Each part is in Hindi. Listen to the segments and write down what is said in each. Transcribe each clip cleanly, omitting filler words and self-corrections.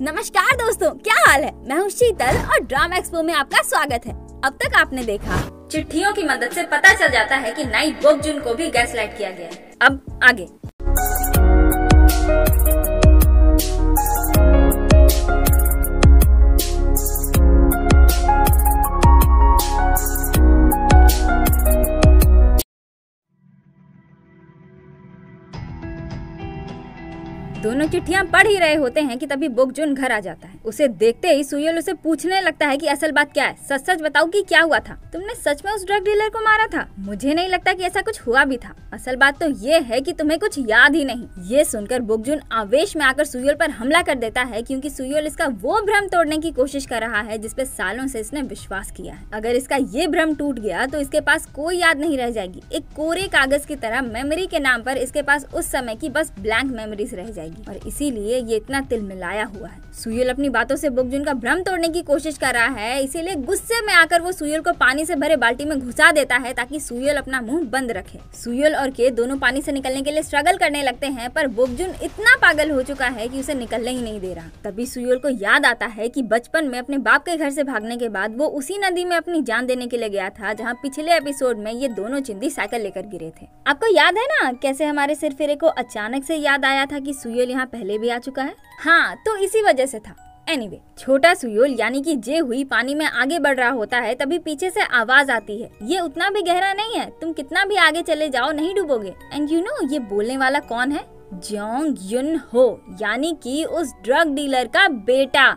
नमस्कार दोस्तों, क्या हाल है। मैं हूँ शीतल और ड्रामा एक्सपो में आपका स्वागत है। अब तक आपने देखा चिट्ठियों की मदद से पता चल जाता है कि नाइट बोकजुन को भी गैसलाइट किया गया है। अब आगे दोनों चिट्ठियां पढ़ ही रहे होते हैं कि तभी बोकजुन घर आ जाता है। उसे देखते ही सुयोल उसे पूछने लगता है कि असल बात क्या है, सच सच बताओ कि क्या हुआ था। तुमने सच में उस ड्रग डीलर को मारा था? मुझे नहीं लगता कि ऐसा कुछ हुआ भी था। असल बात तो ये है कि तुम्हें कुछ याद ही नहीं। ये सुनकर बोकजुन आवेश में आकर सुयोल पर हमला कर देता है, क्योंकि सुयोल इसका वो भ्रम तोड़ने की कोशिश कर रहा है जिसपे सालों से इसने विश्वास किया है। अगर इसका ये भ्रम टूट गया तो इसके पास कोई याद नहीं रह जाएगी। एक कोरे कागज की तरह मेमोरी के नाम पर इसके पास उस समय की बस ब्लैंक मेमोरीज रह जाएगी, और इसीलिए ये इतना तिलमिलाया हुआ है। सुयोल अपनी बातों से बोकजुन का भ्रम तोड़ने की कोशिश कर रहा है, इसीलिए गुस्से में आकर वो सुयोल को पानी से भरे बाल्टी में घुसा देता है ताकि सुयोल अपना मुंह बंद रखे। सुयोल और के दोनों पानी से निकलने के लिए स्ट्रगल करने लगते हैं, पर बोकजुन इतना पागल हो चुका है कि उसे निकलने ही नहीं दे रहा। तभी सुयोल को याद आता है कि बचपन में अपने बाप के घर से भागने के बाद वो उसी नदी में अपनी जान देने के लिए गया था जहाँ पिछले एपिसोड में ये दोनों चिंदी साइकिल लेकर गिरे थे। आपको याद है ना कैसे हमारे सिरफिरे को अचानक से याद आया था कि सुयोल यहाँ पहले भी आ चुका है? हाँ, तो इसी वजह से था। एनीवे, छोटा सुयोल यानी कि जे हुई पानी में आगे बढ़ रहा होता है, तभी पीछे से आवाज आती है, ये उतना भी गहरा नहीं है, तुम कितना भी आगे चले जाओ नहीं डूबोगे। एंड यू नो ये बोलने वाला कौन है? जोंग युन हो, यानी कि उस ड्रग डीलर का बेटा।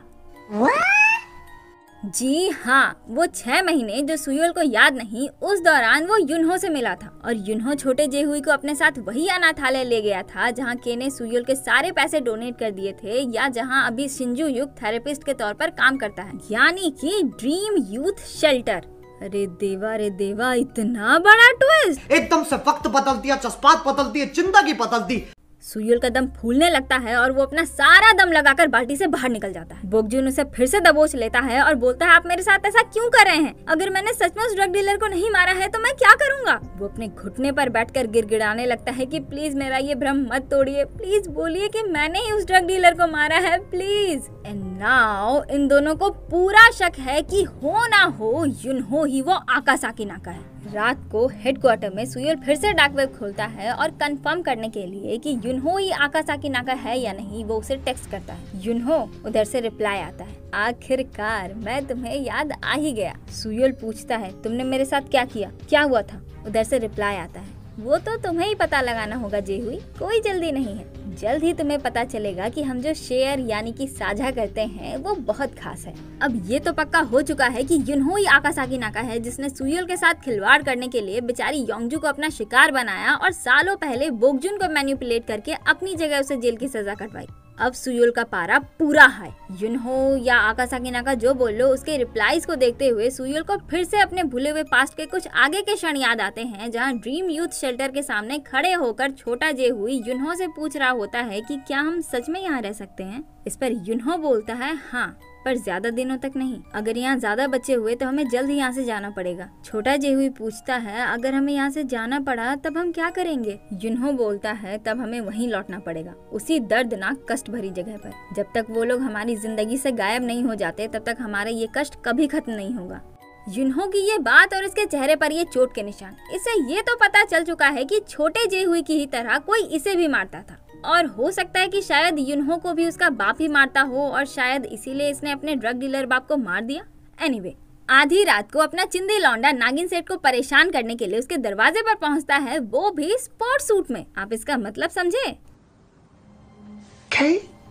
जी हाँ, वो 6 महीने जो सुयोल को याद नहीं, उस दौरान वो युनहो से मिला था, और युनहो छोटे जेहुई को अपने साथ वही अनाथालय ले गया था जहाँ के ने सुयोल के सारे पैसे डोनेट कर दिए थे, या जहाँ अभी शिंजू युग थेरेपिस्ट के तौर पर काम करता है, यानी कि ड्रीम यूथ शेल्टर। अरे देवा, इतना बड़ा ट्विस्ट। एकदम से वक्त बदलती है, जज्बात बदलती है, जिंदगी बदलती। सुयोल का दम फूलने लगता है और वो अपना सारा दम लगाकर बाल्टी से बाहर निकल जाता है। बोकजुन उसे फिर से दबोच लेता है और बोलता है, आप मेरे साथ ऐसा क्यों कर रहे हैं? अगर मैंने सच में उस ड्रग डीलर को नहीं मारा है तो मैं क्या करूँगा? वो अपने घुटने पर बैठकर गिड़गिड़ाने लगता है कि प्लीज मेरा ये भ्रम मत तोड़िए, प्लीज बोलिए कि मैंने ही उस ड्रग डीलर को मारा है, प्लीज। एंड नाउ इन दोनों को पूरा शक है कि हो ना हो युनहो ही वो आकासाकी नाका है। रात को हेडक्वार्टर में सुयोल फिर से डार्क वेब खोलता है और कंफर्म करने के लिए कि युनहो ही आकासाकी नाका है या नहीं, वो उसे टेक्स्ट करता है। युनहो, उधर से रिप्लाई आता है, आखिरकार मैं तुम्हें याद आ ही गया। सुयोल पूछता है, तुमने मेरे साथ क्या किया, क्या हुआ था? उधर से रिप्लाई आता है, वो तो तुम्हें ही पता लगाना होगा जेहुई, कोई जल्दी नहीं है। जल्द ही तुम्हें पता चलेगा कि हम जो शेयर यानी कि साझा करते हैं वो बहुत खास है। अब ये तो पक्का हो चुका है कि युनहो ही आकासाकी नाका है जिसने सुयोल के साथ खिलवाड़ करने के लिए बेचारी योंगजू को अपना शिकार बनाया और सालों पहले बोकजुन को मैनिपुलेट करके अपनी जगह उसे जेल की सजा कटवाई। अब सुयोल का पारा पूरा है। युनहो या आकासाकी नाका जो बोल लो, उसके रिप्लाईज को देखते हुए सुयोल को फिर से अपने भूले हुए पास्ट के कुछ आगे के क्षण याद आते हैं, जहां ड्रीम यूथ शेल्टर के सामने खड़े होकर छोटा जेहुई युनहो से पूछ रहा होता है कि क्या हम सच में यहाँ रह सकते हैं। इस पर युनहो बोलता है, हाँ, पर ज्यादा दिनों तक नहीं। अगर यहाँ ज्यादा बच्चे हुए तो हमें जल्द ही यहाँ से जाना पड़ेगा। छोटा जेहुई पूछता है, अगर हमें यहाँ से जाना पड़ा तब हम क्या करेंगे? युनहो बोलता है, तब हमें वहीं लौटना पड़ेगा, उसी दर्दनाक कष्ट भरी जगह पर। जब तक वो लोग हमारी जिंदगी से गायब नहीं हो जाते तब तक हमारा ये कष्ट कभी खत्म नहीं होगा। युनहो की ये बात और इसके चेहरे पर ये चोट के निशान, इससे ये तो पता चल चुका है कि छोटे जेहुई की ही तरह कोई इसे भी मारता था, और हो सकता है कि शायद युनहो को भी उसका बाप ही मारता हो, और शायद इसीलिए इसने अपने ड्रग डीलर बाप को मार दिया। एनीवे, आधी रात को अपना चिंदी लौंडा नागिन सेठ को परेशान करने के लिए उसके दरवाजे पर पहुंचता है, वो भी स्पोर्ट सूट में। आप इसका मतलब समझे?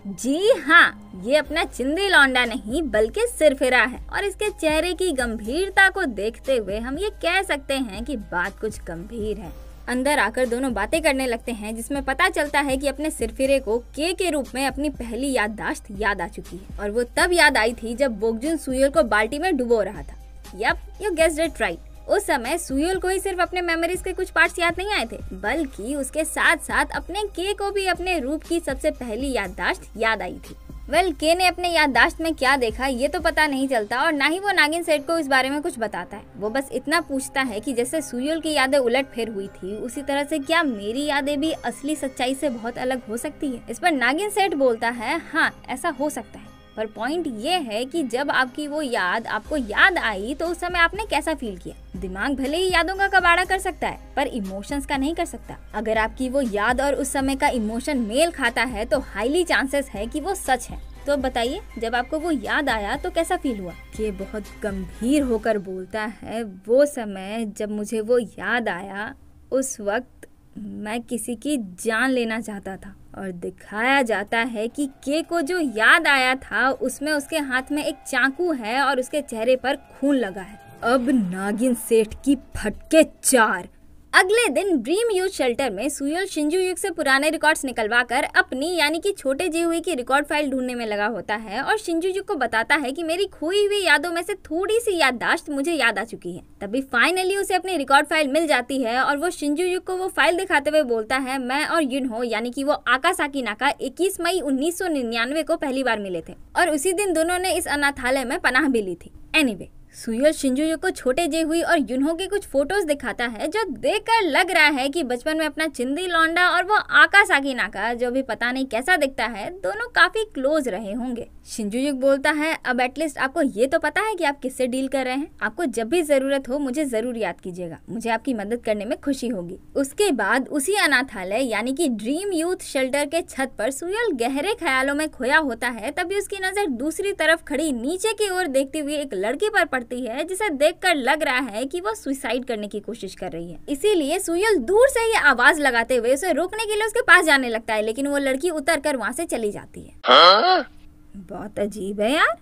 जी हाँ, ये अपना चिंदी लौंडा नहीं बल्कि सिरफिरा है, और इसके चेहरे की गंभीरता को देखते हुए हम ये कह सकते हैं कि बात कुछ गंभीर है। अंदर आकर दोनों बातें करने लगते हैं, जिसमें पता चलता है कि अपने सिरफिरे को के रूप में अपनी पहली याददाश्त याद आ चुकी है, और वो तब याद आई थी जब बोकजुन सुयोल को बाल्टी में डुबो रहा था। Yup, you guessed it right. उस समय सुयोल को ही सिर्फ अपने मेमोरीज के कुछ पार्ट्स याद नहीं आए थे, बल्कि उसके साथ साथ अपने के को भी अपने रूप की सबसे पहली याददाश्त याद आई थी। के ने अपने याददाश्त में क्या देखा ये तो पता नहीं चलता, और ना ही वो नागिन सेठ को इस बारे में कुछ बताता है। वो बस इतना पूछता है कि जैसे सुयोल की यादें उलट फेर हुई थी, उसी तरह से क्या मेरी यादें भी असली सच्चाई से बहुत अलग हो सकती है। इस पर नागिन सेठ बोलता है, हाँ ऐसा हो सकता है। पर पॉइंट ये है कि जब आपकी वो याद आपको याद आई तो उस समय आपने कैसा फील किया। दिमाग भले ही यादों का कबाड़ा कर सकता है पर इमोशंस का नहीं कर सकता। अगर आपकी वो याद और उस समय का इमोशन मेल खाता है तो हाईली चांसेस है कि वो सच है। तो बताइए, जब आपको वो याद आया तो कैसा फील हुआ? ये बहुत गंभीर होकर बोलता है, वो समय जब मुझे वो याद आया उस वक्त मैं किसी की जान लेना चाहता था। और दिखाया जाता है कि के को जो याद आया था उसमें उसके हाथ में एक चाकू है और उसके चेहरे पर खून लगा है। अब नागिन सेठ की फटके 4। अगले दिन ड्रीम यूथ शेल्टर में सुयल शिंजुयुक से पुराने रिकॉर्ड्स निकलवा कर अपनी यानी कि छोटे जीहुई की रिकॉर्ड फाइल ढूंढने में लगा होता है और शिंजुयुक को बताता है कि मेरी खोई हुई यादों में से थोड़ी सी याददाश्त मुझे याद आ चुकी है। तभी फाइनली उसे अपनी रिकॉर्ड फाइल मिल जाती है और वो शिंजुयुक को वो फाइल दिखाते हुए बोलता है, मैं और युनहो यानी कि वो आकासाकी नाका 21 मई 1999 को पहली बार मिले थे और उसी दिन दोनों ने इस अनाथालय में पनाह भी ली थी। एनीवे, सुयल शिंजुयुक को छोटे जीहुई और युनहो की कुछ फोटोज दिखाता है जो देखकर लग रहा है कि बचपन में अपना चिंदी लौंडा और वो आकासाकी नाका जो भी पता नहीं कैसा दिखता है, दोनों काफी क्लोज रहे होंगे। शिंजुयुक बोलता है, अब एटलीस्ट आपको ये तो पता है कि आप किससे डील कर रहे हैं। आपको जब भी जरूरत हो मुझे जरूर याद कीजिएगा, मुझे आपकी मदद करने में खुशी होगी। उसके बाद उसी अनाथालय यानी कि ड्रीम यूथ शेल्टर के छत पर सुयल गहरे ख्यालों में खोया होता है। तभी उसकी नजर दूसरी तरफ खड़ी नीचे की ओर देखती हुई एक लड़की पर पड़ती है जिसे देखकर लग रहा है कि वो सुसाइड करने की कोशिश कर रही है। इसीलिए सुयल दूर से ही आवाज लगाते हुए उसे रोकने के लिए उसके पास जाने लगता है, लेकिन वो लड़की उतर कर वहाँ से चली जाती है। बहुत अजीब है यार।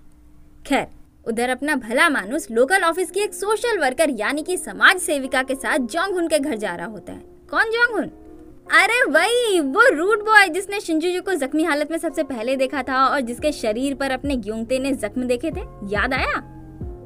खैर, उधर अपना भला मानुस लोकल ऑफिस की एक सोशल वर्कर यानी कि समाज सेविका के साथ जोंगहुन के घर जा रहा होता है। कौन जोंगहुन? अरे वही, वो रूड बॉय जिसने शिंजुयुक को जख्मी हालत में सबसे पहले देखा था और जिसके शरीर पर अपने ग्योंगते ने जख्म देखे थे। याद आया?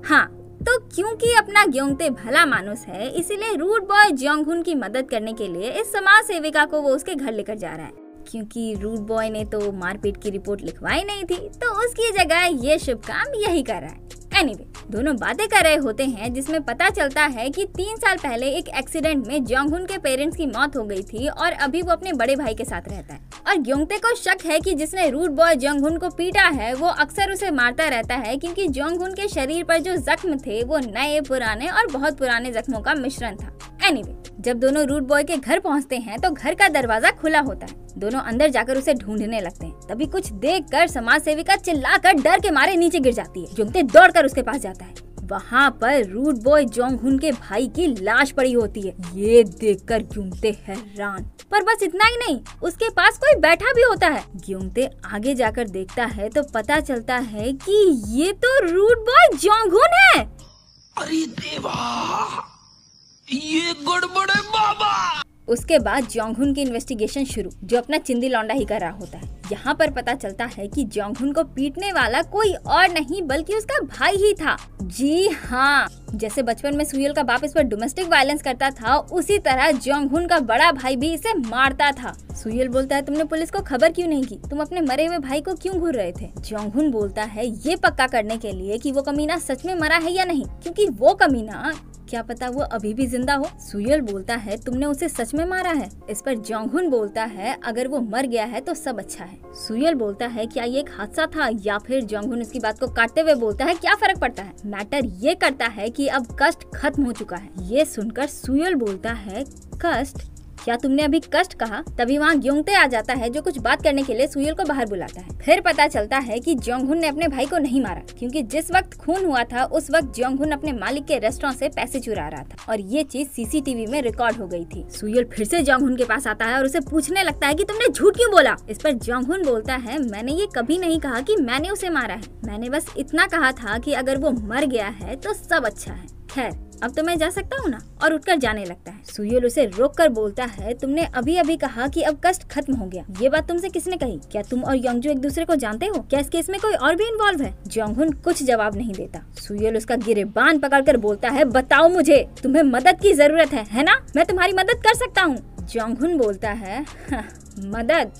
हाँ, तो क्योंकि अपना ग्योंगते भला मानुस है इसीलिए रूड बॉय जोंगहुन की मदद करने के लिए इस समाज सेविका को वो उसके घर लेकर जा रहा है। क्योंकि रूड बॉय ने तो मारपीट की रिपोर्ट लिखवाई नहीं थी तो उसकी जगह ये शुभ काम यही कर रहा है। एनीवे, दोनों बातें कर रहे होते हैं जिसमें पता चलता है कि 3 साल पहले एक एक्सीडेंट में जोंगहुन के पेरेंट्स की मौत हो गई थी और अभी वो अपने बड़े भाई के साथ रहता है। और ग्योंगते को शक है कि जिसने रूड बॉय जोंगहुन को पीटा है वो अक्सर उसे मारता रहता है क्योंकि जोंगहुन के शरीर पर जो जख्म थे वो नए, पुराने और बहुत पुराने जख्मों का मिश्रण था। एनीवे, जब दोनों रूड बॉय के घर पहुंचते हैं तो घर का दरवाजा खुला होता है। दोनों अंदर जाकर उसे ढूंढने लगते हैं। तभी कुछ देखकर समाज सेविका चिल्लाकर डर के मारे नीचे गिर जाती है। जोंगते दौड़कर उसके पास जाता है। वहाँ पर रूड बॉय जोंगहुन के भाई की लाश पड़ी होती है। ये देखकर ग्योंगते हैरान, पर बस इतना ही नहीं, उसके पास कोई बैठा भी होता है। ग्योंगते आगे जाकर देखता है तो पता चलता है कि ये तो रूड बॉय जोंगहुन है। अरे देवा, ये गड़बड़ है बाबा। उसके बाद जोंगहुन की इन्वेस्टिगेशन शुरू, जो अपना चिंदी लौंडा ही कर रहा होता है। यहाँ पर पता चलता है कि जोंगहुन को पीटने वाला कोई और नहीं बल्कि उसका भाई ही था। जी हाँ, जैसे बचपन में सुयल का बाप इस पर डोमेस्टिक वायलेंस करता था उसी तरह जोंगहुन का बड़ा भाई भी इसे मारता था। सुयल बोलता है, तुमने पुलिस को खबर क्यों नहीं की? तुम अपने मरे हुए भाई को क्यों घूर रहे थे? जोंगहुन बोलता है, ये पक्का करने के लिए कि वो कमीना सच में मरा है या नहीं, क्योंकि वो कमीना क्या पता वो अभी भी जिंदा हो। सुयल बोलता है, तुमने उसे सच में मारा है? इस पर जोंगहुन बोलता है, अगर वो मर गया है तो सब अच्छा है। सुयल बोलता है, क्या ये एक हादसा था? या फिर जोंगहुन इसकी बात को काटते हुए बोलता है, क्या फर्क पड़ता है, मैटर ये करता है कि अब कष्ट खत्म हो चुका है। ये सुनकर सुयल बोलता है, कष्ट? क्या तुमने अभी कष्ट कहा? तभी वहाँ ग्योंगते आ जाता है जो कुछ बात करने के लिए सुयल को बाहर बुलाता है। फिर पता चलता है कि जोंगहुन ने अपने भाई को नहीं मारा क्योंकि जिस वक्त खून हुआ था उस वक्त जोंगहुन अपने मालिक के रेस्टोरेंट से पैसे चुरा रहा था और ये चीज सीसीटीवी में रिकॉर्ड हो गई थी। सुयल फिर से जोंगहुन के पास आता है और उसे पूछने लगता है कि तुमने झूठ क्यों बोला? इस पर जोंगहुन बोलता है, मैंने ये कभी नहीं कहा कि मैंने उसे मारा है, मैंने बस इतना कहा था कि अगर वो मर गया है तो सब अच्छा है। खैर, अब तो मैं जा सकता हूँ ना? और उठकर जाने लगता है। सुयल उसे रोककर बोलता है, तुमने अभी अभी कहा कि अब कष्ट खत्म हो गया, ये बात तुमसे किसने कही? क्या तुम और योंगजू एक दूसरे को जानते हो? क्या इस केस में कोई और भी इन्वॉल्व है? जोंगहुन कुछ जवाब नहीं देता। सुयल उसका गिरेबान पकड़कर बोलता है, बताओ मुझे, तुम्हें मदद की जरूरत है ना? मैं तुम्हारी मदद कर सकता हूँ। जोंगहुन बोलता है, मदद?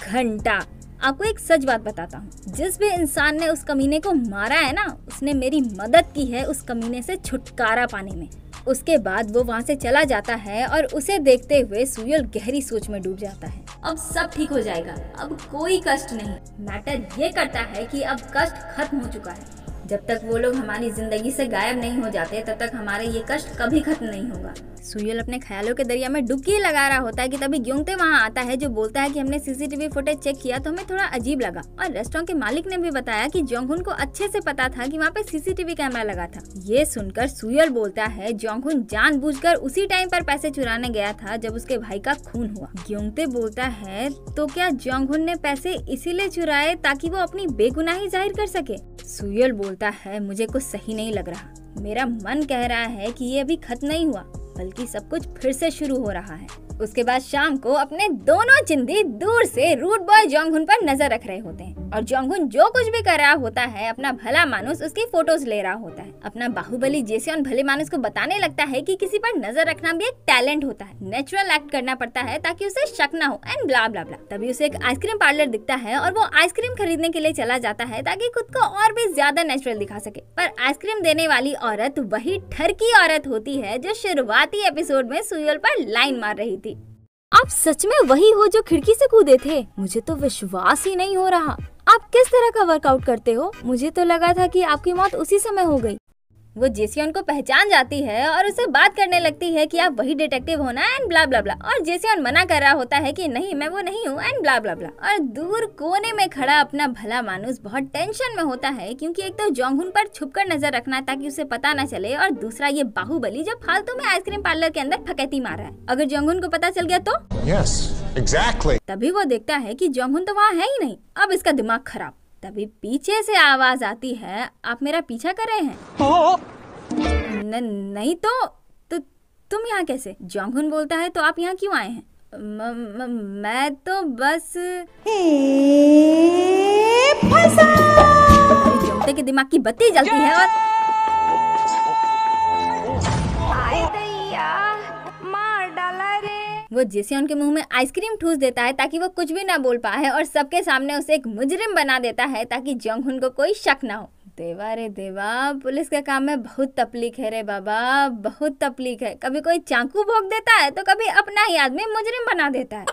घंटा। आपको एक सच बात बताता हूँ, जिस भी इंसान ने उस कमीने को मारा है ना, उसने मेरी मदद की है उस कमीने से छुटकारा पाने में। उसके बाद वो वहाँ से चला जाता है और उसे देखते हुए सुयल गहरी सोच में डूब जाता है। अब सब ठीक हो जाएगा, अब कोई कष्ट नहीं। मैटर ये करता है कि अब कष्ट खत्म हो चुका है। जब तक वो लोग हमारी जिंदगी से गायब नहीं हो जाते तब तक हमारे ये कष्ट कभी खत्म नहीं होगा। सुयल अपने ख्यालों के दरिया में डुबकी लगा रहा होता है कि तभी ग्योंगते वहाँ आता है, जो बोलता है कि हमने सीसीटीवी फुटेज चेक किया तो हमें थोड़ा अजीब लगा, और रेस्टोरेंट के मालिक ने भी बताया कि जोंगहुन को अच्छे से पता था कि वहाँ पे सीसीटीवी कैमरा लगा था। ये सुनकर सुयल बोलता है जोंगहुन जानबूझकर उसी टाइम पर पैसे चुराने गया था जब उसके भाई का खून हुआ। ग्योंगते बोलता है तो क्या जोंगहुन ने पैसे इसीलिए चुराए ताकि वो अपनी बेगुनाही जाहिर कर सके? सुयल बोलता है मुझे कुछ सही नहीं लग रहा, मेरा मन कह रहा है कि ये अभी खत्म नहीं हुआ बल्कि सब कुछ फिर से शुरू हो रहा है। उसके बाद शाम को अपने दोनों चिंदी दूर से रूड बॉय जोंगहुन पर नजर रख रहे होते हैं और जोंगहुन जो कुछ भी कर रहा होता है अपना भला मानुस उसकी फोटोज ले रहा होता है। अपना बाहुबली जेसियन भले मानुस को बताने लगता है कि किसी पर नजर रखना भी एक टैलेंट होता है, नेचुरल एक्ट करना पड़ता है ताकि उसे शक ना हो एंड ब्ला ब्ला ब्ला। तभी उसे एक आइसक्रीम पार्लर दिखता है और वो आइसक्रीम खरीदने के लिए चला जाता है ताकि खुद को और भी ज्यादा नेचुरल दिखा सके। पर आइसक्रीम देने वाली औरत वही ठरकी औरत होती है जो शुरुआती एपिसोड में सुयल पर लाइन मार रही थी। आप सच में वही हो जो खिड़की से कूदे थे? मुझे तो विश्वास ही नहीं हो रहा। आप किस तरह का वर्कआउट करते हो? मुझे तो लगा था कि आपकी मौत उसी समय हो गई। वो जेसियन को पहचान जाती है और उससे बात करने लगती है कि आप वही डिटेक्टिव हो ना एंड ब्ला ब्ला ब्ला, और जेसियन मना कर रहा होता है कि नहीं मैं वो नहीं हूँ एंड ब्ला ब्ला ब्ला। और दूर कोने में खड़ा अपना भला मानुस बहुत टेंशन में होता है क्योंकि एक तो जोंगहुन पर छुपकर नजर रखना है ताकि उसे पता न चले, और दूसरा ये बाहुबली जो फालतू में आइसक्रीम पार्लर के अंदर फकैती मार रहा है। अगर जोंगहुन को पता चल गया तो Yes, exactly. तभी वो देखता है कि जोंगहुन तो वहाँ है ही नहीं। अब इसका दिमाग खराब। तभी पीछे से आवाज आती है, आप मेरा पीछा कर रहे हैं? नहीं तो तुम यहाँ कैसे? जोंगहुन बोलता है तो आप यहाँ क्यों आए हैं? मैं तो बस जोंगते के दिमाग की बत्ती जलती है और मार डाला रे। वो जेसियन के मुंह में आइसक्रीम ठूस देता है ताकि वो कुछ भी ना बोल पाए और सबके सामने उसे एक मुजरिम बना देता है ताकि जोंगहुन को कोई शक ना हो। देवा रे देवा, पुलिस के काम में बहुत तकलीफ है रे बाबा, बहुत तकलीफ है। कभी कोई चाकू भोंक देता है तो कभी अपना ही आदमी मुजरिम बना देता है।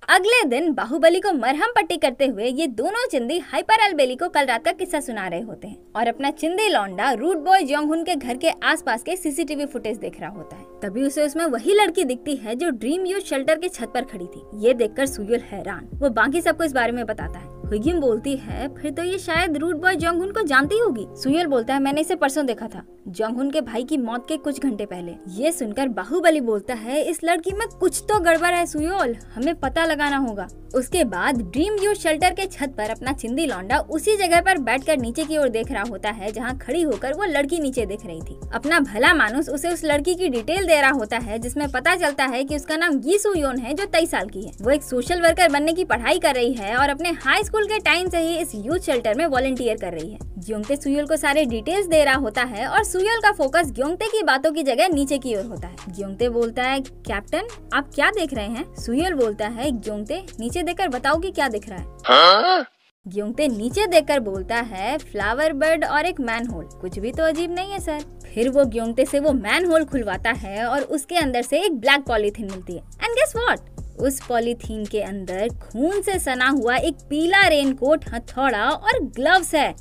अगले दिन बाहुबली को मरहम पट्टी करते हुए ये दोनों चिंदी हाइपर अलबेली को कल रात का किस्सा सुना रहे होते हैं और अपना चिंदी लौंडा रूड बॉय जोंगहुन के घर के आसपास के सीसीटीवी फुटेज देख रहा होता है। तभी उसे उसमें वही लड़की दिखती है जो ड्रीम यूथ शेल्टर के छत पर खड़ी थी। ये देखकर सुयल हैरान। वो बाकी सबको इस बारे में बताता है। हुइगिम बोलती है फिर तो ये शायद रूड बॉय जोंगहुन को जानती होगी। सुयल बोलता है मैंने इसे परसों देखा था, जोंगहुन के भाई की मौत के कुछ घंटे पहले। ये सुनकर बाहुबली बोलता है इस लड़की में कुछ तो गड़बड़ है सुयल, हमें पता लगाना होगा। उसके बाद ड्रीम यूथ शेल्टर के छत पर अपना चिंदी लौंडा उसी जगह पर बैठकर नीचे की ओर देख रहा होता है जहाँ खड़ी होकर वो लड़की नीचे देख रही थी। अपना भला मानुस उसे उस लड़की की डिटेल दे रहा होता है जिसमें पता चलता है कि उसका नाम गी सू योन है जो 23 साल की है। वो एक सोशल वर्कर बनने की पढ़ाई कर रही है और अपने हाई स्कूल के टाइम से ही इस यूथ शेल्टर में वॉलंटियर कर रही है। ग्योंगते सुयल को सारे डिटेल्स दे रहा होता है और सुयल का फोकस ग्योंगते की बातों की जगह नीचे की ओर होता है। ग्योंगते बोलता है कैप्टन आप क्या देख रहे हैं? सुयल बोलता है ग्योंगते नीचे देखकर बताओ कि क्या दिख रहा है। ग्योंगते नीचे देखकर बोलता है फ्लावर बर्ड और एक मैन होल। कुछ भी तो अजीब नहीं है सर। फिर वो ग्योंगते से वो मैन होल खुलवाता है और उसके अंदर से एक ब्लैक पॉलीथीन मिलती है। एंड गेस व्हाट, उस पॉलीथीन के अंदर खून से सना हुआ एक पीला रेनकोट, हथौड़ा और ग्लव्स है।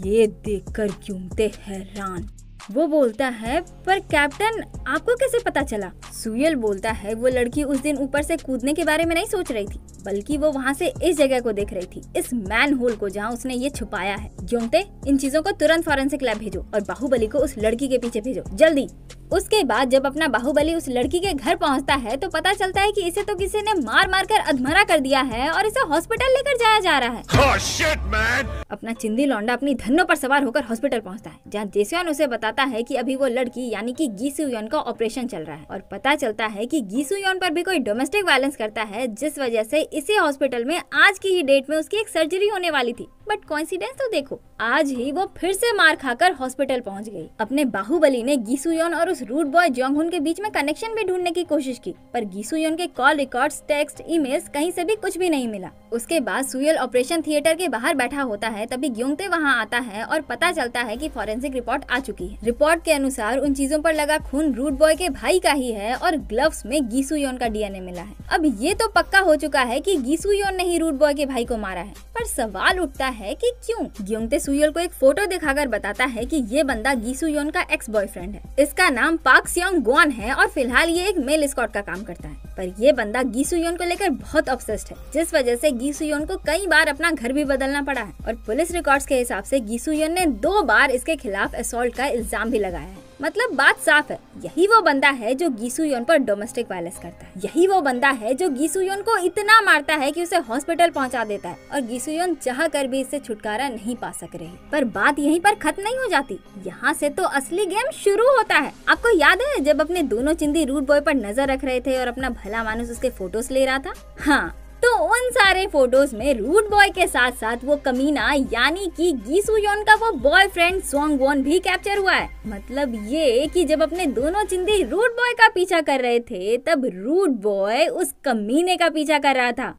ये देखकर ग्योंगते हैरान। वो बोलता है पर कैप्टन आपको कैसे पता चला? सुयल बोलता है वो लड़की उस दिन ऊपर से कूदने के बारे में नहीं सोच रही थी बल्कि वो वहाँ से इस जगह को देख रही थी, इस मैन होल को जहाँ उसने ये छुपाया है। ग्योंगते इन चीजों को तुरंत फॉरेंसिक लैब भेजो और बाहुबली को उस लड़की के पीछे भेजो जल्दी। उसके बाद जब अपना बाहुबली उस लड़की के घर पहुंचता है तो पता चलता है कि इसे तो किसी ने मार मार कर अधमरा कर दिया है और इसे हॉस्पिटल लेकर जाया जा रहा है। Oh, shit, man. अपना चिंदी लौंडा अपनी धन्नों पर सवार होकर हॉस्पिटल पहुंचता है जहां जेसियन उसे बताता है कि अभी वो लड़की यानी कि गी सू योन का ऑपरेशन चल रहा है और पता चलता है कि गी सू योन पर भी कोई डोमेस्टिक वायलेंस करता है जिस वजह से इसी हॉस्पिटल में आज की ही डेट में उसकी एक सर्जरी होने वाली थी। बट कोइंसिडेंस तो देखो, आज ही वो फिर से मार खाकर हॉस्पिटल पहुंच गई। अपने बाहुबली ने गी सू योन और उस उस रूड बॉय जोंगहुन के बीच में कनेक्शन भी ढूंढने की कोशिश की, पर गी सुयोन के कॉल रिकॉर्ड्स, टेक्स्ट, ईमेल्स कहीं से भी कुछ भी नहीं मिला। उसके बाद सुयल ऑपरेशन थिएटर के बाहर बैठा होता है, तभी ग्योंगते वहाँ आता है और पता चलता है कि फॉरेंसिक रिपोर्ट आ चुकी है। रिपोर्ट के अनुसार उन चीजों पर लगा खून रूड बॉय के भाई का ही है और ग्लव्स में गी सुयोन का डीएनए मिला है। अब ये तो पक्का हो चुका है कि गी सुयोन ने ही रूड बॉय के भाई को मारा है, पर सवाल उठता है कि क्यों? ग्योंगते सुयल को एक फोटो दिखाकर बताता है कि ये बंदा गी सुयोन का एक्स बॉयफ्रेंड है। इसका नाम पार्क सियोंग ग्वान है और फिलहाल ये एक मेल एस्कॉर्ट का काम करता है, पर ये बंदा गी सुयोन को लेकर बहुत ऑब्सेस्ड है, जिस वजह से गी सुयोन को कई बार अपना घर भी बदलना पड़ा है। और पुलिस रिकॉर्ड्स के हिसाब से गी सुयोन ने 2 बार इसके खिलाफ असॉल्ट का इल्जाम भी लगाया है। मतलब बात साफ है, यही वो बंदा है जो गी सुयोन पर डोमेस्टिक वायलेंस करता है। यही वो बंदा है जो गी सुयोन को इतना मारता है कि उसे हॉस्पिटल पहुंचा देता है और गी सुयोन चाह कर भी इससे छुटकारा नहीं पा सक रही। पर बात यहीं पर खत्म नहीं हो जाती, यहाँ से तो असली गेम शुरू होता है। आपको याद है जब अपने दोनों चिंदी रूड बॉय पर नजर रख रहे थे और अपना भला मानुस उसके फोटोज ले रहा था? हाँ, तो उन सारे फोटोज में रूड बॉय के साथ साथ वो कमीना यानी कि गी सुयोन का वो बॉयफ्रेंड सोंग वॉन भी कैप्चर हुआ है। मतलब ये कि जब अपने दोनों चिंदी रूड बॉय का पीछा कर रहे थे, तब रूड बॉय उस कमीने का पीछा कर रहा था।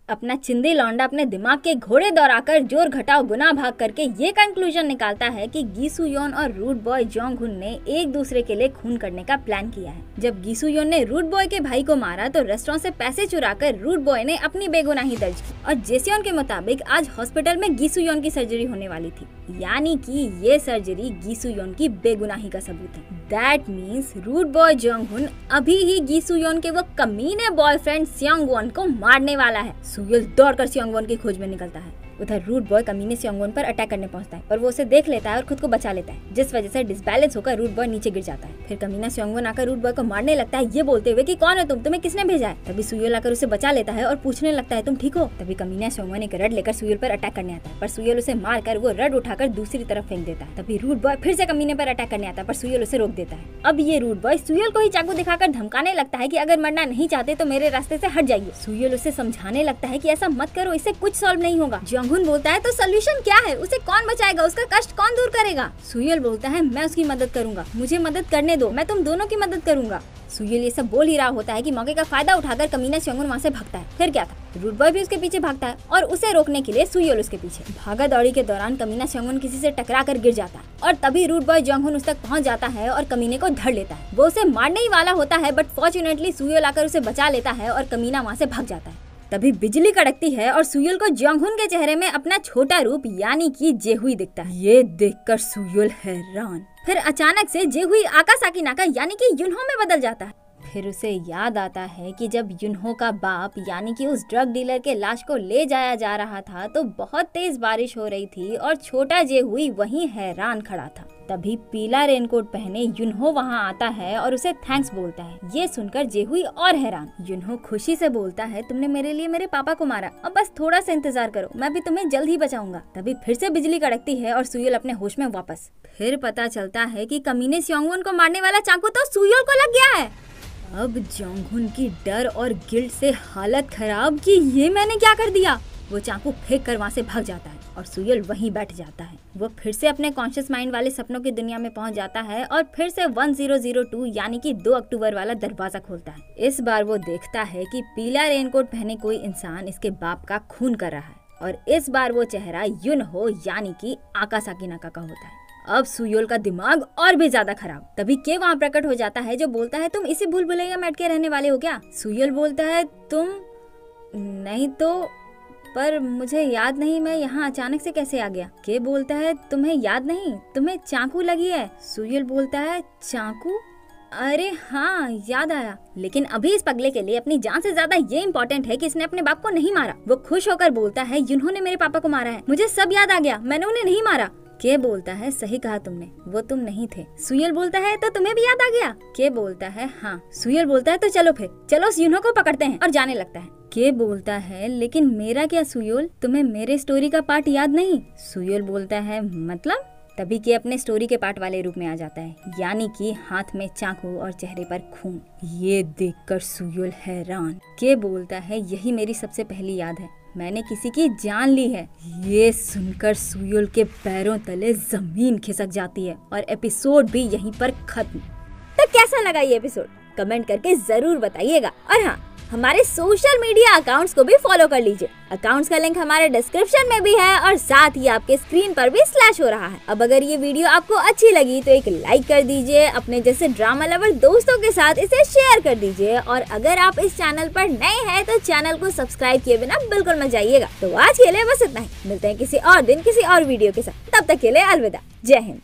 अपना चिंदी लौंडा अपने दिमाग के घोड़े दौड़ाकर जोर घटाओ गुना भाग करके ये कंक्लूजन निकालता है कि गी सुयोन और रूड बॉय जोंगहुन ने एक दूसरे के लिए खून करने का प्लान किया है। जब गी सुयोन ने रूड बॉय के भाई को मारा तो रेस्टोरेंट से पैसे चुराकर रूड बॉय ने अपनी बेगुनाही दर्ज की और जेसियोन के मुताबिक आज हॉस्पिटल में गी सुयोन की सर्जरी होने वाली थी, यानी कि ये सर्जरी गी सुयोन की बेगुनाही का सबूत है। दैट मीन्स रूड बॉय जोंगहुन अभी ही गी सुयोन के वो कमीने बॉयफ्रेंड सियोंग वॉन को मारने वाला है। सुयल दौड़कर सियोंग वॉन की खोज में निकलता है। उधर रूड बॉय कमीने सियोंग वॉन पर अटैक करने पहुंचता है और वो उसे देख लेता है और खुद को बचा लेता है, जिस वजह से डिसबैलेंस होकर रूड बॉय नीचे गिर जाता है। फिर कमीना सियोंग वॉन आकर रूड बॉय को मारने लगता है, ये बोलते हुए कि कौन है तुम, तुम्हें किसने भेजा है? तभी सुयल आकर उसे बचा लेता है और पूछने लगता है तुम ठीक हो? तभी कमीना सियोंग वॉन एक रड लेकर सुयल पर अटैक करने आता है, पर सुयल उसे मारकर वो रड उठाकर दूसरी तरफ फेंक देता है। तभी रूड बॉय फिर से कमीने पर अटैक करने आता है, पर सुयल उसे रोक देता है। अब ये रूड बॉय सुयल को ही चाकू दिखाकर धमकाने लगता है कि अगर मरना नहीं चाहते तो मेरे रास्ते से हट जाइए। सुयल उसे समझाने लगता है कि ऐसा मत करो, इससे कुछ सॉल्व नहीं होगा। जोंगहुन बोलता है तो सोल्यूशन क्या है? उसे कौन बचाएगा? उसका कष्ट कौन दूर करेगा? सुयल बोलता है मैं उसकी मदद करूंगा, मुझे मदद करने दो, मैं तुम दोनों की मदद करूंगा। सुयल ये सब बोल ही रहा होता है कि मौके का फायदा उठाकर कमीना सियोंगहुन वहाँ से भागता है। फिर क्या था, रूड बॉय भी उसके पीछे भागता है और उसे रोकने के लिए सुयल उसके पीछे। भागा दौड़ी के दौरान कमीना सियोंगहुन किसी से टकरा कर गिर जाता है और तभी रूड बॉय जोंगहुन उस तक पहुँच जाता है और कमीने को धर लेता है। वो उसे मारने ही वाला होता है, बट फॉर्चुनेटली सुयल आकर उसे बचा लेता है और कमीना वहाँ से भाग जाता है। तभी बिजली कड़कती है और सुयल को जोंगहुन के चेहरे में अपना छोटा रूप यानी कि जेहुई दिखता है। ये देखकर सुयल हैरान। फिर अचानक से जेहुई आकासाकी नाका यानी कि युनहो में बदल जाता है। फिर उसे याद आता है कि जब युनहो का बाप यानी कि उस ड्रग डीलर के लाश को ले जाया जा रहा था तो बहुत तेज बारिश हो रही थी और छोटा जेहुई वहीं हैरान खड़ा था। तभी पीला रेनकोट पहने युनहो वहाँ आता है और उसे थैंक्स बोलता है। ये सुनकर जेहुई और हैरान। युनहो खुशी से बोलता है तुमने मेरे लिए मेरे पापा को मारा, अब बस थोड़ा सा इंतजार करो, मैं भी तुम्हें जल्द ही बचाऊंगा। तभी फिर से बिजली कड़कती है और सुयल अपने होश में वापस। फिर पता चलता है कि कमीने सियोंगहुन को मारने वाला चाकू तो सुयल को लग गया है। अब जोंगहुन की डर और गिल्ट से हालत खराब कि ये मैंने क्या कर दिया। वो चाकू फेंक कर वहाँ से भाग जाता है और सुयल वहीं बैठ जाता है। वो फिर से अपने कॉन्शियस माइंड वाले सपनों की दुनिया में पहुंच जाता है और फिर से 1002 यानी कि 2 अक्टूबर वाला दरवाजा खोलता है। इस बार वो देखता है कि पीला रेनकोट पहने कोई इंसान इसके बाप का खून कर रहा है और इस बार वो चेहरा युनहो यानी कि आकासाकी नाका का होता है। अब सुयल का दिमाग और भी ज्यादा खराब। तभी के वहाँ प्रकट हो जाता है जो बोलता है तुम इसी भूल भुलैया में अटके रहने वाले हो क्या? सुयल बोलता है तुम नहीं तो, पर मुझे याद नहीं मैं यहाँ अचानक से कैसे आ गया। के बोलता है तुम्हें याद नहीं, तुम्हें चाकू लगी है। सुयल बोलता है चाकू? अरे हाँ याद आया, लेकिन अभी इस पगले के लिए अपनी जान से ज्यादा ये इम्पोर्टेंट है कि इसने अपने बाप को नहीं मारा। वो खुश होकर बोलता है युनहो ने मेरे पापा को मारा है, मुझे सब याद आ गया, मैंने उन्हें नहीं मारा। के बोलता है सही कहा तुमने, वो तुम नहीं थे। सुयल बोलता है तो तुम्हें भी याद आ गया? के बोलता है हाँ। सुयल बोलता है तो चलो फिर, चलो उस युनहो को पकड़ते हैं, और जाने लगता है। के बोलता है लेकिन मेरा क्या सुयल, तुम्हें मेरे स्टोरी का पार्ट याद नहीं? सुयल बोलता है मतलब? तभी के अपने स्टोरी के पार्ट वाले रूप में आ जाता है, यानी कि हाथ में चाकू और चेहरे पर खून। ये देखकर सुयल हैरान। के बोलता है यही मेरी सबसे पहली याद है, मैंने किसी की जान ली है। ये सुनकर सुयुल के पैरों तले जमीन खिसक जाती है और एपिसोड भी यहीं पर खत्म। तो कैसा लगा ये एपिसोड कमेंट करके जरूर बताइएगा। और हाँ, हमारे सोशल मीडिया अकाउंट्स को भी फॉलो कर लीजिए। अकाउंट्स का लिंक हमारे डिस्क्रिप्शन में भी है और साथ ही आपके स्क्रीन पर भी स्लैश हो रहा है। अब अगर ये वीडियो आपको अच्छी लगी तो एक लाइक कर दीजिए, अपने जैसे ड्रामा लवर दोस्तों के साथ इसे शेयर कर दीजिए और अगर आप इस चैनल पर नए हैं तो चैनल को सब्सक्राइब किए बिना बिल्कुल मत जाइएगा। तो आज के लिए बस इतना ही, मिलते हैं किसी और दिन किसी और वीडियो के साथ। तब तक के लिए अलविदा, जय हिंद।